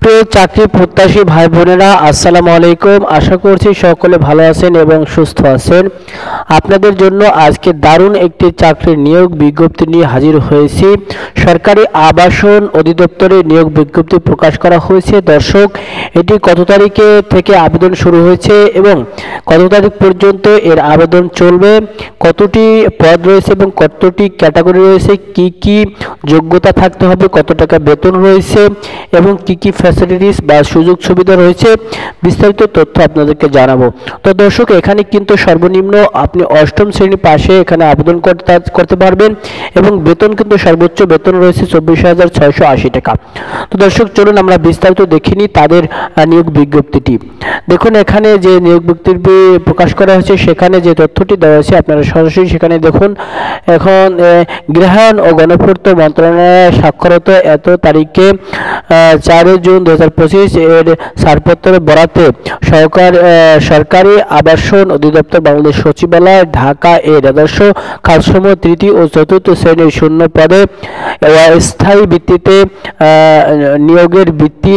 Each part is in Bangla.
প্রিয় চাকরি প্রত্যাশী ভাই বোনেরা, আসসালামু আলাইকুম। আশা করছি সকলে ভালো আছেন এবং সুস্থ আছেন। আপনাদের জন্য আজকে দারুণ একটি চাকরির নিয়োগ বিজ্ঞপ্তি নিয়ে হাজির হয়েছি। সরকারি আবাসন অধিদপ্তরে নিয়োগ বিজ্ঞপ্তি প্রকাশ করা হয়েছে। দর্শক, এটি কত তারিখে থেকে আবেদন শুরু হয়েছে এবং কত তারিখ পর্যন্ত এর আবেদন চলবে, কতটি পদ রয়েছে এবং কতটি ক্যাটাগরি রয়েছে, কি কি যোগ্যতা থাকতে হবে, কত টাকা বেতন রয়েছে এবং কি কি ফ্যাসিলিটিস বা সুযোগ সুবিধা রয়েছে, বিস্তারিত তথ্য আপনাদেরকে জানাবো। তো দর্শক, এখানে কিন্তু সর্বনিম্ন আপনি অষ্টম শ্রেণী পাশে এখানে আবেদন করতে পারবেন এবং বেতন কিন্তু সর্বোচ্চ বেতন রয়েছে 24,680 টাকা। তো দর্শক, চলুন আমরা বিস্তারিত দেখিনি তাদের নিয়োগ বিজ্ঞপ্তিটি। দেখুন, এখানে যে নিয়োগ বিজ্ঞপ্তি প্রকাশ করা হয়েছে সেখানে যে তথ্যটি দেওয়া হয়েছে আপনারা সরাসরি সেখানে দেখুন। এখন গৃহায়ন ও গণপূর্ত মন্ত্রণালয়ে স্বাক্ষরিত এত তারিখে 4 জুন 2025 এর ছাড়পত্র বরাতে সরকারি আবাসন অধিদপ্তর বাংলাদেশ সচিবালয় ঢাকা এর আদর্শ খাতসমূহ তৃতীয় ও চতুর্থ শ্রেণীর শূন্য পদে অস্থায়ী ভিত্তিতে নিয়োগের ভিত্তি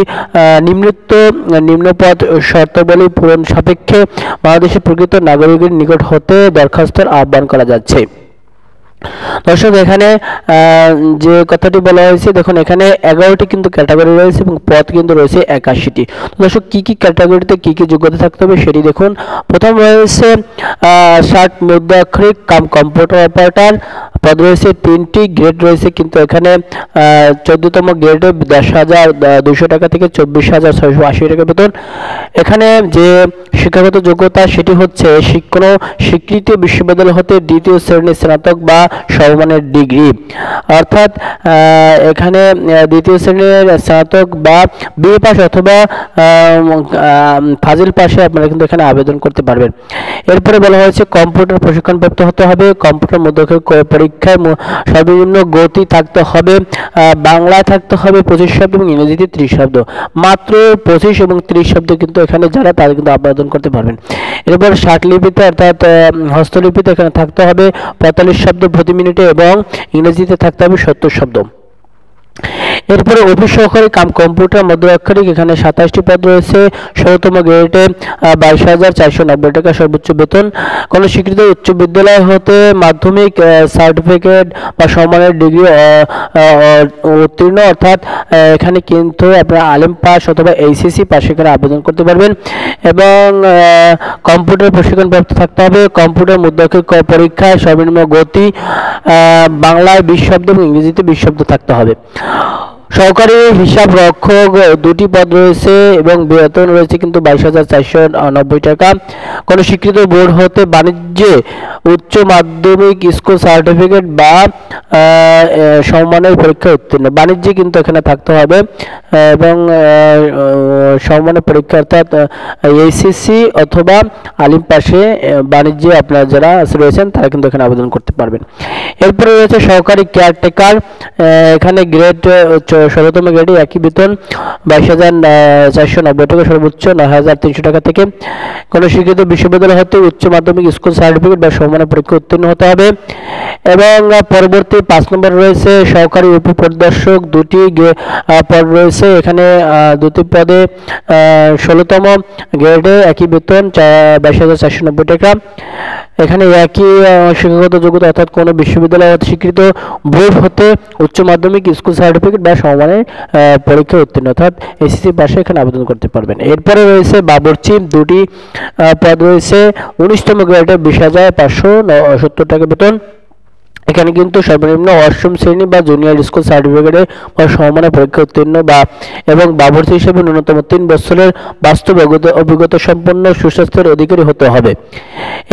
নিম্নপদ শর্তাবলী পূরণ সাপেক্ষে বাংলাদেশের প্রকৃত নাগরিকের নিকট হতে দরখাস্তের আহ্বান করা যাচ্ছে। দর্শক, এখানে যে কথাটি বলা হয়েছে, দেখুন এখানে 11টি কিন্তু ক্যাটাগরি রয়েছে এবং পদ কিন্তু রয়েছে 81টি। দর্শক, কি কি ক্যাটাগরিতে কি কি যোগ্যতা থাকতে হবে সেটি দেখুন। প্রথম রয়েছে 60 মুদ্রাক্ষরিক কাম কম্পিউটার অপারেটর, পদ রয়েছে 3টি, গ্রেড রয়েছে কিন্তু এখানে 14তম গ্রেডে 10,200 টাকা থেকে 24,680 টাকা বেতন। এখানে যে শিক্ষাগত যোগ্যতা সেটি হচ্ছে কোনো স্বীকৃত বিশ্ববিদ্যালয় হতে দ্বিতীয় শ্রেণীর স্নাতক বা সমমানের ডিগ্রি, অর্থাৎ এখানে দ্বিতীয় শ্রেণীর স্নাতক বা বিএ পাস অথবা ফাজিল পাশে আপনারা কিন্তু এখানে আবেদন করতে পারবেন। এরপরে বলা হয়েছে কম্পিউটার প্রশিক্ষণপ্রাপ্ত হতে হবে, কম্পিউটার মধ্যক্ষরিক পরীক্ষায় সর্বনিম্ন গতি থাকতে হবে, বাংলায় থাকতে হবে 25 শব্দ এবং ইংরেজিতে 30 শব্দ। মাত্র 25 এবং 30 শব্দ কিন্তু এখানে যারা তারা কিন্তু আবেদন করতে পারবেন। এরপর ষাটলিপিতে অর্থাৎ হস্তলিপিতে এখানে থাকতে হবে 45 শব্দ প্রতি মিনিটে এবং ইংরেজিতে থাকতে হবে 70 শব্দ। এরপরে অফিস সহকারী কাম কম্পিউটার মধ্যক্ষরিক, এখানে 27টি পদ রয়েছে। 16তম গ্রেডে 22,490 টাকা সর্বোচ্চ বেতন। কোনো স্বীকৃত উচ্চ বিদ্যালয় হতে মাধ্যমিক সার্টিফিকেট বা সমমানের ডিগ্রি উত্তীর্ণ, অর্থাৎ এখানে কিন্তু আপনারা আলিম পাস অথবা এইচএসসি পাশে এখানে আবেদন করতে পারবেন এবং কম্পিউটার প্রশিক্ষণপ্রাপ্ত থাকতে হবে। কম্পিউটার মধ্যক্ষরিক পরীক্ষায় সর্বনিম্ন গতি বাংলায় 20 শব্দ এবং ইংরেজিতে 20 শব্দ থাকতে হবে। সহকারী হিসাব রক্ষক 2টি পদ রয়েছে এবং বেতন রয়েছে কিন্তু 22,490 টাকা। কোনো স্বীকৃত বোর্ড হতে বাণিজ্যে উচ্চ মাধ্যমিক স্কুল সার্টিফিকেট বা সমমানের পরীক্ষা উত্তীর্ণ, বাণিজ্যে কিন্তু এখানে থাকতে হবে এবং সমমানের পরীক্ষা অর্থাৎ এইচএসসি অথবা আলিম পাশে বাণিজ্যে আপনারা যারা রয়েছেন তারা কিন্তু এখানে আবেদন করতে পারবেন। এরপরে রয়েছে সহকারী কেয়ারটেকার, এখানে গ্রেড 16তম গ্রেডে একই বেতন 22,490 টাকা সর্বোচ্চ 9,300 টাকা থেকে। কোনো স্বীকৃত বিশ্ববিদ্যালয় হতে উচ্চ মাধ্যমিক স্কুল সার্টিফিকেট বা সমমানের পরীক্ষা উত্তীর্ণ হতে হবে। এবং পরবর্তী 5 নম্বর রয়েছে সহকারী উপপরিদর্শক, 2টি পদ রয়েছে। এখানে 2টি পদে 16তম গ্রেডে একই বেতন 22,490 টাকা। এখানে একই শিক্ষাগত যোগ্যতা অর্থাৎ কোনো বিশ্ববিদ্যালয় স্বীকৃত বোর্ড হতে উচ্চ মাধ্যমিক স্কুল সার্টিফিকেট বা সমমানের পরীক্ষা উত্তীর্ণ অর্থাৎ এসএসসি পাশে এখানে আবেদন করতে পারবেন। এরপরে রয়েছে বাবুর্চি, 2টি পদ রয়েছে। 19তম গ্রেডে 20,570 টাকা বেতন। এখানে কিন্তু সর্বনিম্ন অষ্টম শ্রেণী বা জুনিয়র স্কুল সার্টিফিকেটে বা সমমানের পরীক্ষা উত্তীর্ণ এবং বাবুর্চি হিসেবে ন্যূনতম 3 বছরের বাস্তব অভিজ্ঞতা সম্পন্ন সুস্বাস্থ্যের অধিকারী হতে হবে।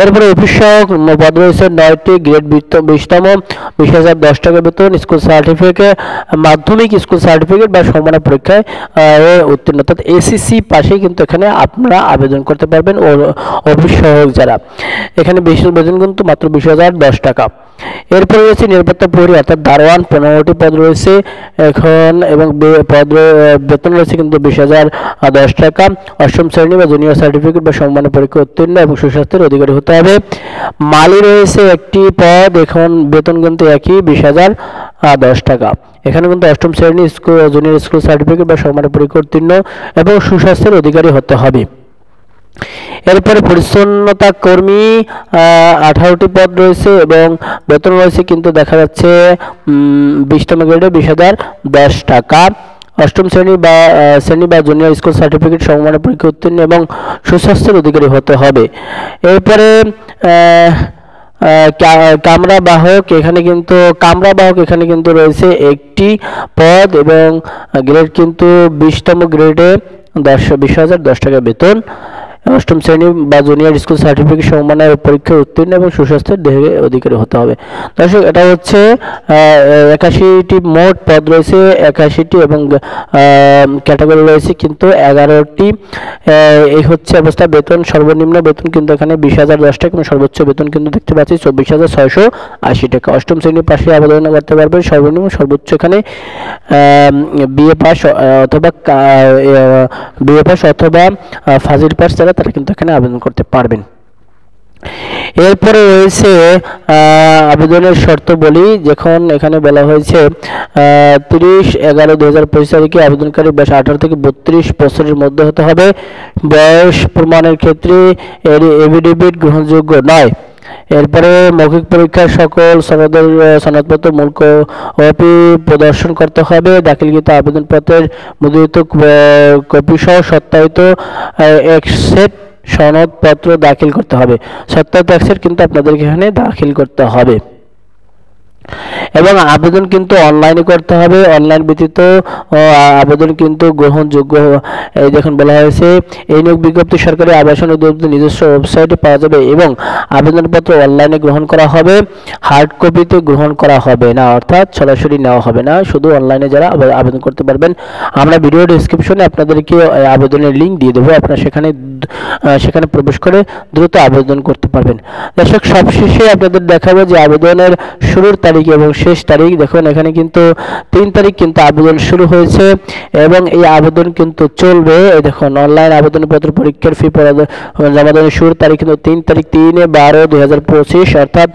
এরপরে অফিস সহায়ক পদ রয়েছে 9টি, গ্রেড 20তম 20,010 টাকা বেতন। স্কুল সার্টিফিকেট মাধ্যমিক স্কুল সার্টিফিকেট বা সমমানের পরীক্ষায় উত্তীর্ণ অর্থাৎ এসএসসি পাশে কিন্তু এখানে আপনারা আবেদন করতে পারবেন। ও অফিস সহায়ক যারা এখানে বেতন কিন্তু মাত্র 20,010 টাকা। এরপরে রয়েছে নিরাপত্তা প্রহরী অর্থাৎ দারোয়ান, 15টি পদ রয়েছে এখন, এবং বেতন রয়েছে কিন্তু 20,010 টাকা। অষ্টম শ্রেণী বা জুনিয়র সার্টিফিকেট বা সম্মানের পরীক্ষা উত্তীর্ণ এবং সুস্বাস্থ্যের অধিকারী হতে হবে। মালি রয়েছে একটি পদ, এখন বেতন কিন্তু একই, 20,010 টাকা। এখানে কিন্তু অষ্টম শ্রেণী স্কুল জুনিয়র স্কুল সার্টিফিকেট বা সম্মানের পরীক্ষা উত্তীর্ণ এবং সুস্বাস্থ্যের অধিকারী হতে হবে। এরপরে পরিচ্ছন্নতা কর্মী 18টি পদ রয়েছে এবং বেতন রয়েছে কিন্তু দেখা যাচ্ছে 20তম গ্রেডে 20,010 টাকা। অষ্টম শ্রেণী বা জুনিয়র স্কুল সার্টিফিকেট সমমানের পরীক্ষা উত্তীর্ণ এবং সুস্বাস্থ্যের অধিকারী হতে হবে। এরপরে কামরা বাহক, এখানে কিন্তু রয়েছে একটি পদ এবং গ্রেড কিন্তু 20তম গ্রেডে 20,010 টাকা বেতন। অষ্টম শ্রেণী বা জুনিয়র স্কুল সার্টিফিকেট সমমানের পরীক্ষায় উত্তীর্ণ এবং সুস্বাস্থ্যের অধিকারী হতে হবে। দর্শক, এটা হচ্ছে 81টি মোট পদ রয়েছে, 81টি এবং ক্যাটাগরি রয়েছে কিন্তু 11টি। এই হচ্ছে অবস্থা। বেতন, সর্বনিম্ন বেতন কিন্তু এখানে 20,010 টাকা এবং সর্বোচ্চ বেতন কিন্তু দেখতে পাচ্ছি 24,680 টাকা। অষ্টম শ্রেণীর পাশে আবেদন করতে পারবেন, সর্বনিম্ন সর্বোচ্চ এখানে বিএ পাস অথবা ফাজিল পাস যারা, তারা কিন্তু এখানে আবেদন করতে পারবেন। এরপরে রয়েছে আবেদনের শর্ত বলি। যখন এখানে বলা হয়েছে 30/11/2025 তারিখে আবেদনকারী বয়স 18 থেকে 32 বছরের মধ্যে হতে হবে। বয়স প্রমাণের ক্ষেত্রে এফিডেভিট গ্রহণযোগ্য নয়। এরপরে মৌখিক পরীক্ষার সকল সনদপত্র মূল কপি প্রদর্শন করতে হবে। দাখিলকৃত আবেদনপত্রের মুদ্রিত কপি সহ সত্যায়িত এক সেট সনদপত্র দাখিল করতে হবে। সত্যায়িত এক সেট কিন্তু আপনাদেরকে এখানে দাখিল করতে হবে এবং আবেদন কিন্তু অনলাইনে করতে হবে। অনলাইন ব্যতীত আবেদন কিন্তু গ্রহণযোগ্য। এই দেখুন বলা হয়েছে, এই নিয়োগ বিজ্ঞপ্তি সরকারি আবাসন অধিদপ্তর নিজস্ব ওয়েবসাইটে পাওয়া যাবে এবং আবেদনপত্র অনলাইনে গ্রহণ করা হবে, হার্ড কপিতে গ্রহণ করা হবে না, অর্থাৎ সরাসরি নেওয়া হবে না, শুধু অনলাইনে যারা আবেদন করতে পারবেন। আমরা ভিডিও ডেসক্রিপশনে আপনাদেরকে আবেদনের লিঙ্ক দিয়ে দেবো, আপনারা সেখানে প্রবেশ করে দ্রুত আবেদন করতে পারবেন। দর্শক, সবশেষে আপনাদের দেখাবো যে আবেদনের শুরুর তারিখ এবং শেষ তারিখ। দেখুন এখানে কিন্তু 3 তারিখ কিন্তু আবেদন শুরু হয়েছে এবং এই আবেদন কিন্তু চলবে। দেখুন, অনলাইন আবেদনপত্র পরীক্ষার ফি জমা দেওয়ার শুরুর তারিখ কিন্তু 3 তারিখ 3/12/2025, অর্থাৎ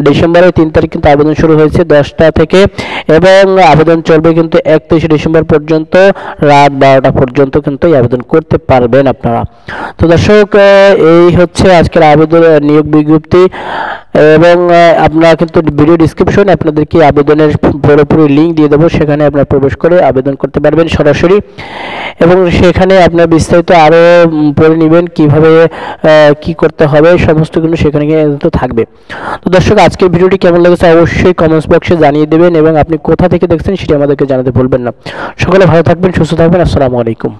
ডিসেম্বরের 3 তারিখ কিন্তু আবেদন শুরু হয়েছে 10টা থেকে এবং আবেদন চলবে কিন্তু 31 ডিসেম্বর পর্যন্ত রাত 12টা পর্যন্ত কিন্তু এই আবেদন করতে পারবেন আপনারা। তো দর্শক, এই হচ্ছে আজকের আবেদন নিয়োগ বিজ্ঞপ্তি এবং আপনারা কিন্তু ভিডিও ডেসক্রিপশনে আপনাদেরকে আবেদনের পুরোপুরি লিঙ্ক দিয়ে দেবো, সেখানে আপনারা প্রবেশ করে আবেদন করতে পারবেন সরাসরি এবং সেখানে আপনার বিস্তারিত আরও পড়ে নেবেন কিভাবে কি করতে হবে, সমস্ত কিন্তু সেখানে কিন্তু থাকবে। তো দর্শক, আজকের ভিডিওটি কেমন লেগেছে অবশ্যই কমেন্টস বক্সে জানিয়ে দেবেন এবং আপনি কোথা থেকে দেখছেন সেটা আমাদেরকে জানাতে ভুলবেন না। সকলে ভালো থাকবেন, সুস্থ থাকবেন। আসসালামু আলাইকুম।